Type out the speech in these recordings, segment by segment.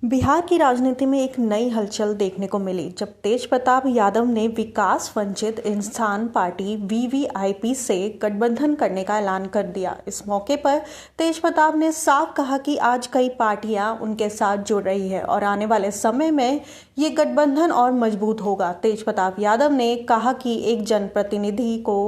बिहार की राजनीति में एक नई हलचल देखने को मिली जब तेजप्रताप यादव ने विकास वंचित इंसान पार्टी वीवीआईपी से गठबंधन करने का ऐलान कर दिया। इस मौके पर तेजप्रताप ने साफ कहा कि आज कई पार्टियां उनके साथ जुड़ रही है और आने वाले समय में ये गठबंधन और मजबूत होगा। तेजप्रताप यादव ने कहा कि एक जनप्रतिनिधि को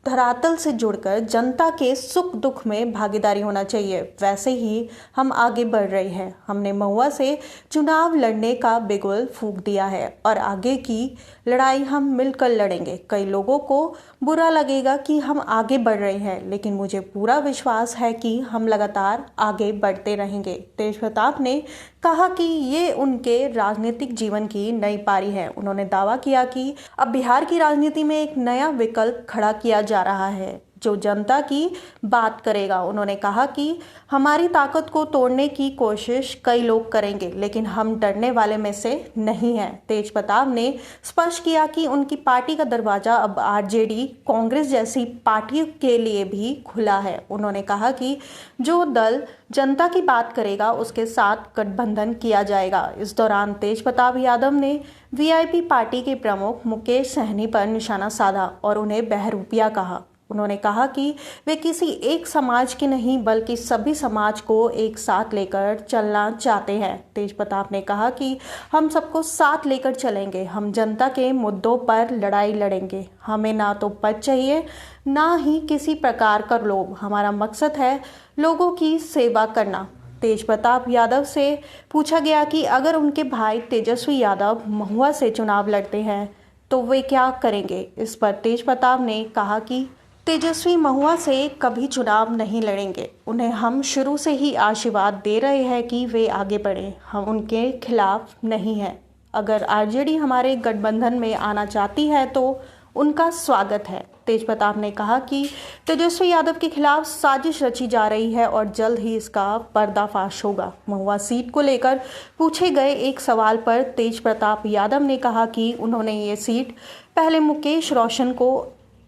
धरातल से जुड़कर जनता के सुख दुख में भागीदारी होना चाहिए। वैसे ही हम आगे बढ़ रहे हैं। हमने महुआ से चुनाव लड़ने का बिगुल फूंक दिया है और आगे की लड़ाई हम मिलकर लड़ेंगे। कई लोगों को बुरा लगेगा कि हम आगे बढ़ रहे हैं, लेकिन मुझे पूरा विश्वास है कि हम लगातार आगे बढ़ते रहेंगे। तेजप्रताप ने कहा कि ये उनके राजनीतिक जीवन की नई पारी है। उन्होंने दावा किया कि अब बिहार की राजनीति में एक नया विकल्प खड़ा किया जा रहा है जो जनता की बात करेगा। उन्होंने कहा कि हमारी ताकत को तोड़ने की कोशिश कई लोग करेंगे, लेकिन हम डरने वाले में से नहीं हैं। तेजप्रताप ने स्पष्ट किया कि उनकी पार्टी का दरवाजा अब आरजेडी, कांग्रेस जैसी पार्टियों के लिए भी खुला है। उन्होंने कहा कि जो दल जनता की बात करेगा उसके साथ गठबंधन किया जाएगा। इस दौरान तेजप्रताप यादव ने वीआईपी पार्टी के प्रमुख मुकेश सहनी पर निशाना साधा और उन्हें बहरूपिया कहा। उन्होंने कहा कि वे किसी एक समाज के नहीं बल्कि सभी समाज को एक साथ लेकर चलना चाहते हैं। तेजप्रताप ने कहा कि हम सबको साथ लेकर चलेंगे। हम जनता के मुद्दों पर लड़ाई लड़ेंगे। हमें ना तो पद चाहिए, ना ही किसी प्रकार का लोभ। हमारा मकसद है लोगों की सेवा करना। तेजप्रताप यादव से पूछा गया कि अगर उनके भाई तेजस्वी यादव महुआ से चुनाव लड़ते हैं तो वे क्या करेंगे। इस पर तेजप्रताप ने कहा कि तेजस्वी महुआ से कभी चुनाव नहीं लड़ेंगे। उन्हें हम शुरू से ही आशीर्वाद दे रहे हैं कि वे आगे बढ़ें। हम उनके खिलाफ नहीं हैं। अगर आरजेडी हमारे गठबंधन में आना चाहती है तो उनका स्वागत है। तेजप्रताप ने कहा कि तेजस्वी यादव के खिलाफ साजिश रची जा रही है और जल्द ही इसका पर्दाफाश होगा। महुआ सीट को लेकर पूछे गए एक सवाल पर तेजप्रताप यादव ने कहा कि उन्होंने ये सीट पहले मुकेश रोशन को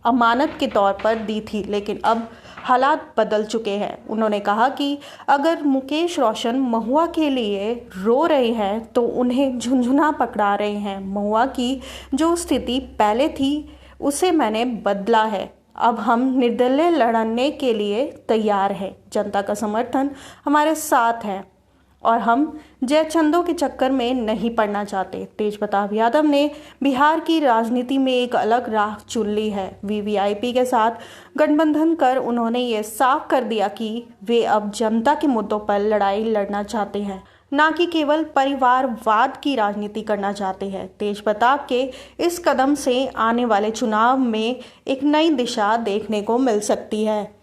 अमानत के तौर पर दी थी, लेकिन अब हालात बदल चुके हैं। उन्होंने कहा कि अगर मुकेश रोशन महुआ के लिए रो रहे हैं तो उन्हें झुंझुना पकड़ा रहे हैं। महुआ की जो स्थिति पहले थी उसे मैंने बदला है। अब हम निर्दलीय लड़ने के लिए तैयार हैं। जनता का समर्थन हमारे साथ है और हम जयचंदों के चक्कर में नहीं पड़ना चाहते। तेजप्रताप यादव ने बिहार की राजनीति में एक अलग राह चुन ली है। वीवीआईपी के साथ गठबंधन कर उन्होंने ये साफ कर दिया कि वे अब जनता के मुद्दों पर लड़ाई लड़ना चाहते हैं, ना कि केवल परिवारवाद की राजनीति करना चाहते हैं। तेजप्रताप के इस कदम से आने वाले चुनाव में एक नई दिशा देखने को मिल सकती है।